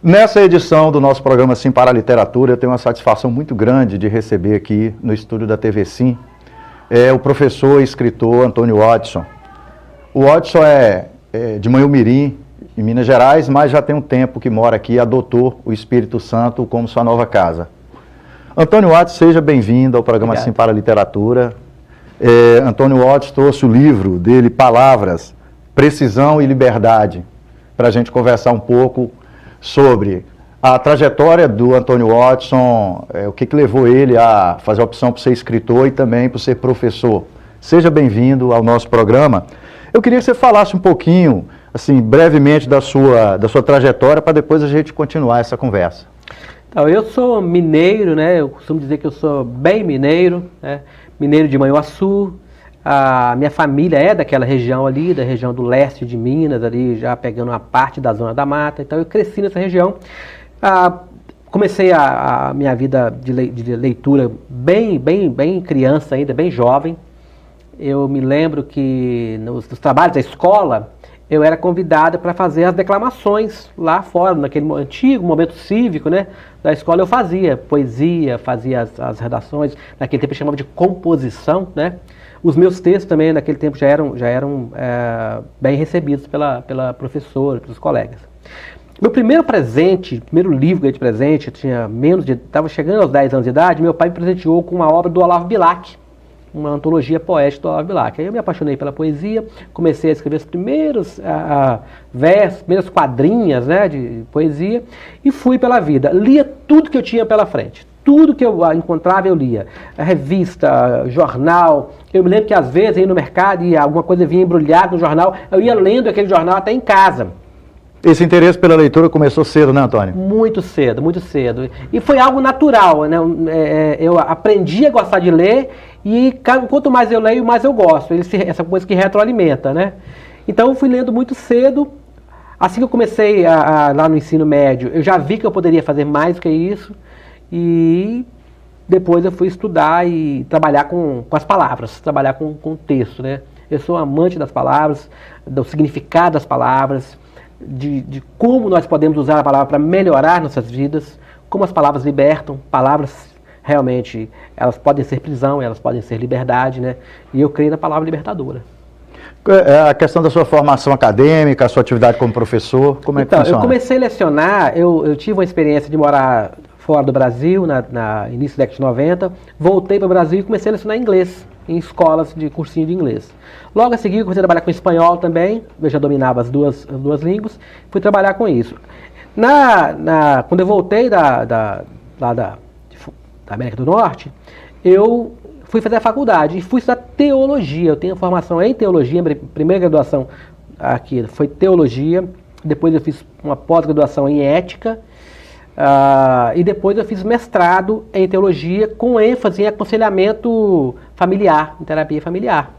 Nessa edição do nosso programa Sim para a Literatura, eu tenho uma satisfação muito grande de receber aqui no estúdio da TV Sim o professor e escritor Antônio Watson. O Watson é de Manhumirim, em Minas Gerais, mas já tem um tempo que mora aqui e adotou o Espírito Santo como sua nova casa. Antônio Watson, seja bem-vindo ao programa Sim para a Literatura. Antônio Watson trouxe o livro dele, Palavras, Precisão e Liberdade, para a gente conversar um pouco sobre a trajetória do Antônio Watson, o que levou ele a fazer a opção por ser escritor e também por ser professor. Seja bem-vindo ao nosso programa. Eu queria que você falasse um pouquinho, assim, brevemente da sua trajetória, para depois a gente continuar essa conversa. Então, eu sou mineiro, né? Eu costumo dizer que eu sou bem mineiro, né? Mineiro de Manhuaçu. A minha família é daquela região ali, da região do leste de Minas, ali já pegando uma parte da Zona da Mata. Então eu cresci nessa região. Comecei a minha vida de leitura bem criança ainda, bem jovem. Eu me lembro que nos trabalhos da escola, eu era convidado para fazer as declamações lá fora, naquele antigo momento cívico, né, da escola. Eu fazia poesia, fazia as redações, naquele tempo eu chamava de composição, né. Os meus textos também, naquele tempo, já eram bem recebidos pela professora, pelos colegas. Meu primeiro presente, primeiro livro que eu de presente, eu tinha estava chegando aos 10 anos de idade, meu pai me presenteou com uma obra do Olavo Bilac, uma antologia poética do Olavo Bilac. Aí eu me apaixonei pela poesia, comecei a escrever os primeiros versos, primeiras quadrinhas, né, de poesia, e fui pela vida. Lia tudo que eu tinha pela frente. Tudo que eu encontrava eu lia, a revista, jornal. Eu me lembro que às vezes eu ia no mercado e alguma coisa vinha embrulhada no jornal, eu ia lendo aquele jornal até em casa. Esse interesse pela leitura começou cedo, né, Antônio? Muito cedo, muito cedo. E foi algo natural, né? Eu aprendi a gostar de ler e quanto mais eu leio, mais eu gosto. Essa coisa que retroalimenta, né? Então eu fui lendo muito cedo. Assim que eu comecei lá no ensino médio, eu já vi que eu poderia fazer mais do que isso. E depois eu fui estudar e trabalhar com as palavras, trabalhar com o texto, né? Eu sou amante das palavras, do significado das palavras, de como nós podemos usar a palavra para melhorar nossas vidas, como as palavras libertam. Palavras realmente, elas podem ser prisão, elas podem ser liberdade, né? E eu creio na palavra libertadora. A questão da sua formação acadêmica, a sua atividade como professor, como é que funciona? Eu comecei a lecionar, eu tive uma experiência de morar fora do Brasil, na início da década de 90, voltei para o Brasil e comecei a lecionar inglês, em escolas de cursinho de inglês. Logo a seguir, eu comecei a trabalhar com espanhol também, eu já dominava as duas línguas, fui trabalhar com isso. Quando eu voltei da América do Norte, eu fui fazer a faculdade e fui estudar teologia. Eu tenho formação em teologia, minha primeira graduação aqui foi teologia, depois eu fiz uma pós-graduação em ética, e depois eu fiz mestrado em teologia com ênfase em aconselhamento familiar, em terapia familiar,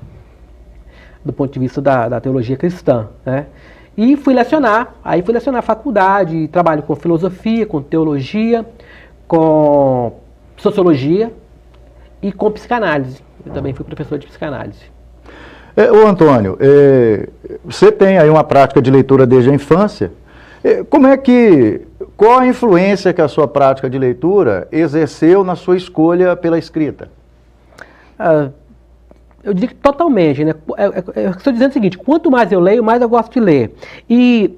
do ponto de vista da teologia cristã, né? E fui lecionar faculdade, trabalho com filosofia, com teologia, com sociologia e com psicanálise. Eu também fui professor de psicanálise. Ô Antônio, você tem aí uma prática de leitura desde a infância. Qual a influência que a sua prática de leitura exerceu na sua escolha pela escrita? Eu diria que totalmente, né? Eu estou dizendo o seguinte, quanto mais eu leio, mais eu gosto de ler. E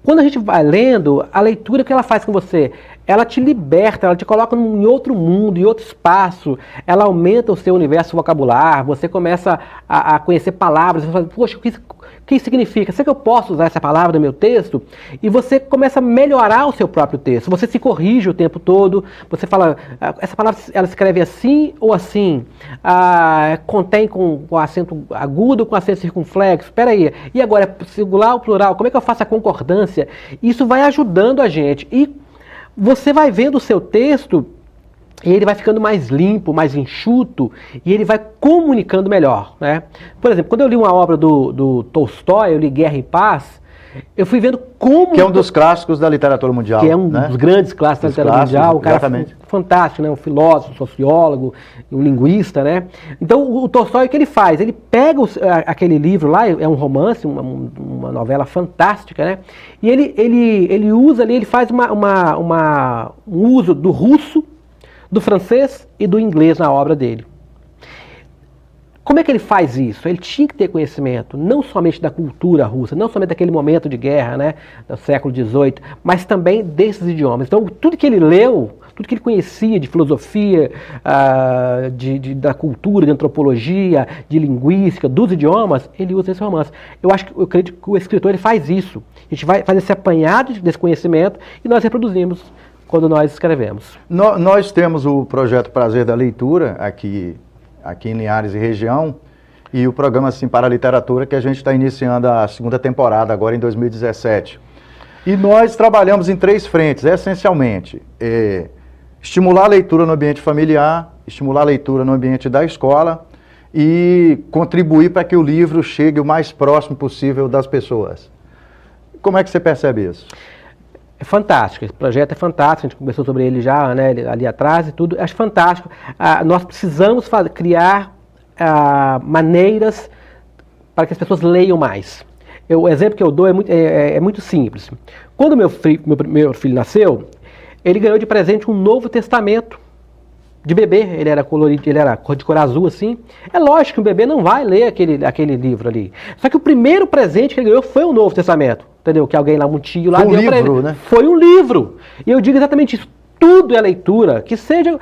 quando a gente vai lendo, a leitura que ela faz com você, ela te liberta, ela te coloca em outro mundo, em outro espaço, ela aumenta o seu universo vocabular, você começa a conhecer palavras, você fala, poxa, o que significa? Será que eu posso usar essa palavra no meu texto? E você começa a melhorar o seu próprio texto, você se corrige o tempo todo, você fala, essa palavra ela escreve assim ou assim, contém com acento agudo ou com acento circunflexo, espera aí, e agora, singular ou plural, como é que eu faço a concordância? Isso vai ajudando a gente, e você vai vendo o seu texto e ele vai ficando mais limpo, mais enxuto, e ele vai comunicando melhor, né? Por exemplo, quando eu li uma obra do Tolstói, eu li Guerra e Paz, Eu fui vendo como... Que é um dos clássicos da literatura mundial. Que é um né? dos grandes clássicos da literatura mundial. Um cara fantástico, né? Um filósofo, um sociólogo, um linguista, né? Então, o Tolstói, o que ele faz? Ele pega aquele livro lá, é um romance, uma novela fantástica, né? E ele usa ali, ele faz um uso do russo, do francês e do inglês na obra dele. Como é que ele faz isso? Ele tinha que ter conhecimento, não somente da cultura russa, não somente daquele momento de guerra, né, do século XVIII, mas também desses idiomas. Então, tudo que ele leu, tudo que ele conhecia de filosofia, da cultura, de antropologia, de linguística, dos idiomas, ele usa esse romance. Eu acredito que o escritor ele faz isso. A gente vai fazer esse apanhado desse conhecimento e nós reproduzimos quando nós escrevemos. Nós temos o projeto Prazer da Leitura aqui em Linhares e região, e o programa Sim para a Literatura, que a gente está iniciando a segunda temporada, agora em 2017. E nós trabalhamos em 3 frentes, essencialmente. Estimular a leitura no ambiente familiar, estimular a leitura no ambiente da escola e contribuir para que o livro chegue o mais próximo possível das pessoas. Como é que você percebe isso? É fantástico, esse projeto é fantástico, a gente conversou sobre ele já, né, ali atrás e tudo, acho fantástico. Nós precisamos criar maneiras para que as pessoas leiam mais. O exemplo que eu dou é muito simples. Quando meu filho nasceu, ele ganhou de presente um Novo Testamento de bebê, ele era colorido, ele era de cor azul assim. É lógico que um bebê não vai ler aquele livro ali. Só que o primeiro presente que ele ganhou foi o Novo Testamento. Entendeu? Que alguém lá, um tio lá deu para ele. Né? Foi um livro. E eu digo exatamente isso. Tudo é leitura. Que seja...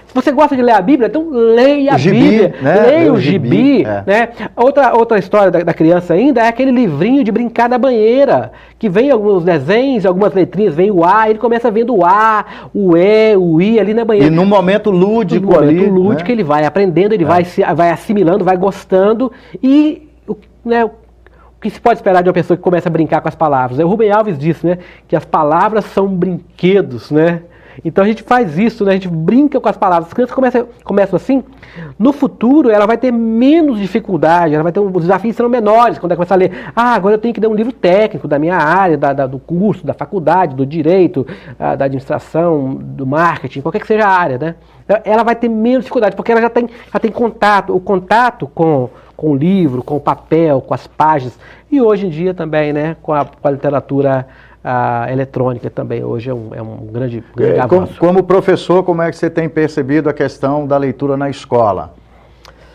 se você gosta de ler a Bíblia, então leia a Bíblia. Né? Leia o gibi. Né? Outra história da criança ainda é aquele livrinho de brincar na banheira. Que vem alguns desenhos, algumas letrinhas, vem o A, ele começa vendo o A, o E, o I ali na banheira. E no momento lúdico ali. No momento lúdico, né? Ele vai aprendendo, ele vai assimilando, vai gostando. E o que se pode esperar de uma pessoa que começa a brincar com as palavras? O Rubem Alves disse, né, que as palavras são brinquedos, né? Então a gente faz isso, né? A gente brinca com as palavras. As crianças começam assim, no futuro ela vai ter menos dificuldade, ela vai ter os desafios serão menores quando ela começar a ler. Agora eu tenho que ler um livro técnico da minha área, do curso, da faculdade, do direito, da administração, do marketing, qualquer que seja a área, né? Ela vai ter menos dificuldade, porque ela já tem contato, o contato com o livro, com o papel, com as páginas, e hoje em dia também, né, com a literatura eletrônica também, hoje é um grande avanço. Como professor, como é que você tem percebido a questão da leitura na escola?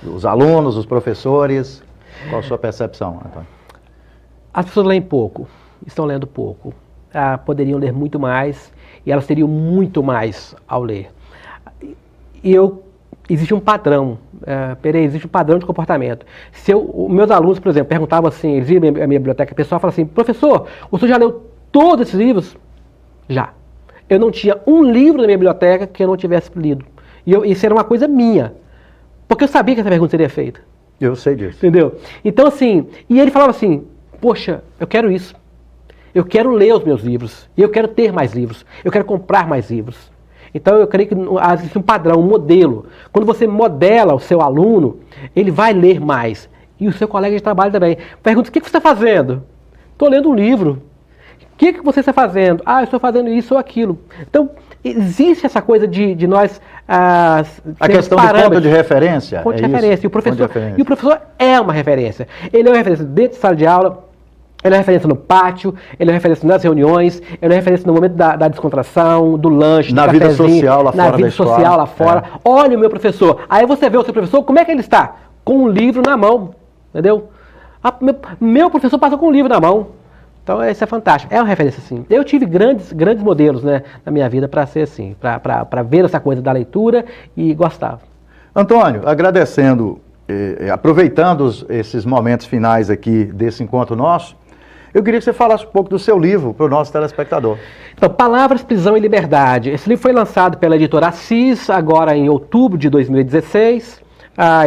Os alunos, os professores, qual a sua percepção, Antônio? As pessoas leem pouco, estão lendo pouco, poderiam ler muito mais, e elas teriam muito mais ao ler. Existe um padrão, existe um padrão de comportamento. Se meus alunos, por exemplo, perguntavam assim, eles iam à minha biblioteca pessoal e falavam assim, professor, o senhor já leu todos esses livros? Já. Eu não tinha um livro na minha biblioteca que eu não tivesse lido. E isso era uma coisa minha. Porque eu sabia que essa pergunta seria feita. Eu sei disso. Entendeu? Então assim, e ele falava assim, poxa, eu quero isso. Eu quero ler os meus livros. E eu quero ter mais livros. Eu quero comprar mais livros. Então eu creio que existe um padrão, um modelo. Quando você modela o seu aluno, ele vai ler mais. E o seu colega de trabalho também. Pergunta, o que você está fazendo? Estou lendo um livro. O que você está fazendo? Eu estou fazendo isso ou aquilo. Então, existe essa coisa de nós... a questão do ponto de referência. Ponto de referência. E o professor é uma referência. Ele é uma referência dentro de sala de aula, ele é referência no pátio, ele é referência nas reuniões, ele é referência no momento da descontração, do lanche, na do vida social lá fora. Na vida social lá fora. Olha o meu professor. Aí você vê o seu professor, como é que ele está? Com um livro na mão, entendeu? Meu professor passa com um livro na mão. Então isso é fantástico. É uma referência assim. Eu tive grandes modelos, né, na minha vida para ser assim, para ver essa coisa da leitura e gostava. Antônio, agradecendo, aproveitando esses momentos finais aqui desse encontro nosso, eu queria que você falasse um pouco do seu livro para o nosso telespectador. Então, Palavras, Prisão e Liberdade. Esse livro foi lançado pela editora Assis, agora em outubro de 2016.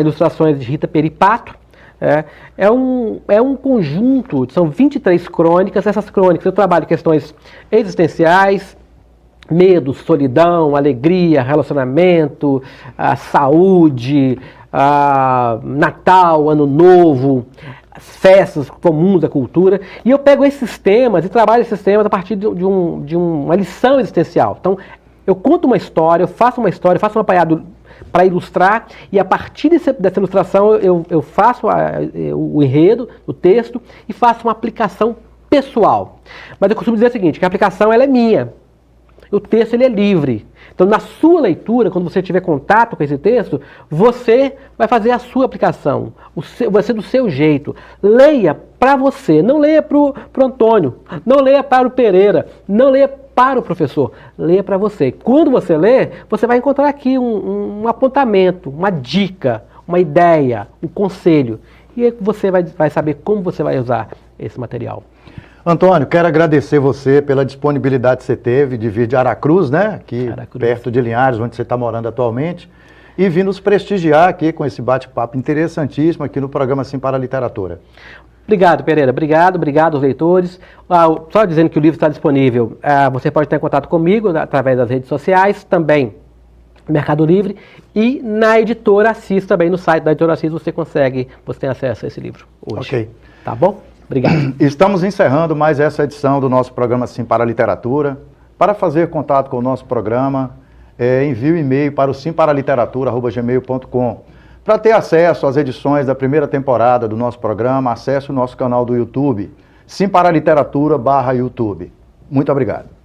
Ilustrações de Rita Peripato. É um conjunto, são 23 crônicas. Essas crônicas eu trabalho questões existenciais, medo, solidão, alegria, relacionamento, saúde, Natal, Ano Novo. festas comuns da cultura, e eu pego esses temas e trabalho esses temas a partir de uma lição existencial. Então, eu conto uma história, eu faço um apanhado para ilustrar, e a partir dessa ilustração eu faço o enredo, o texto, e faço uma aplicação pessoal. Mas eu costumo dizer o seguinte, que a aplicação ela é minha, o texto ele é livre. Então, na sua leitura, quando você tiver contato com esse texto, você vai fazer a sua aplicação, vai ser do seu jeito. Leia para você, não leia para o Antônio, não leia para o Pereira, não leia para o professor, leia para você. Quando você lê, você vai encontrar aqui um apontamento, uma dica, uma ideia, um conselho. E aí você vai saber como você vai usar esse material. Antônio, quero agradecer você pela disponibilidade que você teve de vir de Aracruz, né? Aqui perto de Linhares, onde você está morando atualmente, e vir nos prestigiar aqui com esse bate-papo interessantíssimo aqui no programa Sim para a Literatura. Obrigado, Pereira. Obrigado aos leitores. Só dizendo que o livro está disponível, você pode ter contato comigo através das redes sociais, também Mercado Livre, e na Editora Assis também, no site da Editora Assis você tem acesso a esse livro hoje. Ok. Tá bom? Obrigado. Estamos encerrando mais essa edição do nosso programa Sim para a Literatura. Para fazer contato com o nosso programa, envie um e-mail para o simparaliteratura@gmail.com. Para ter acesso às edições da primeira temporada do nosso programa, acesse o nosso canal do YouTube, Sim para a Literatura /YouTube. Muito obrigado.